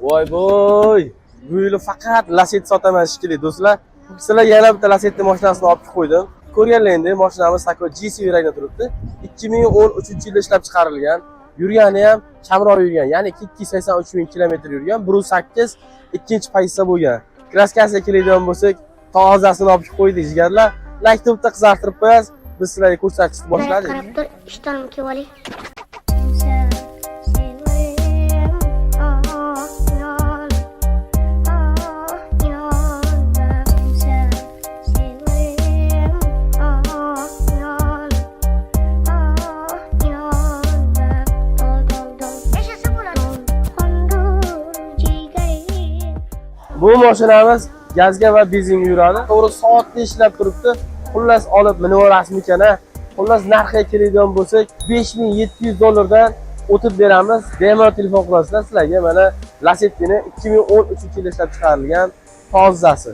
Voy boy. Bu yil faqat Lacetti sotaman shekilli do'stlar. Sizlar yana bitta Lacetti mashinasini olib qo'ydim. Ko'rganlaringdek, mashinamiz takvo GC rangda turibdi. 2013-yilda ishlab chiqarilgan. Yurgani ham kamroq yurgan, ya'ni 283 ming kilometr yurgan. 1.8 ikkinchi pozitsiya bo'lgan. Kraskasiga keladigan bo'lsak, tozasini olib qo'ydik jigarlar. Laktubda qizartirib qo'yasiz. Biz sizlarga ko'rsatishni boshladik. Qarab tur, ishtonimni kiyib oling. Bu mashinamiz gazga va benzinga yuradi. To'g'ri soatda ishlab turibdi. Xullas olib minib olasizmikan ha? Xullas narxiga keladigan bo'lsak, $5700 o'tib beramiz. Bemalol telefon qilasizlar sizlarga. Mana Lacetti'ni 2013-yilda ishlab chiqarilgan tozasi.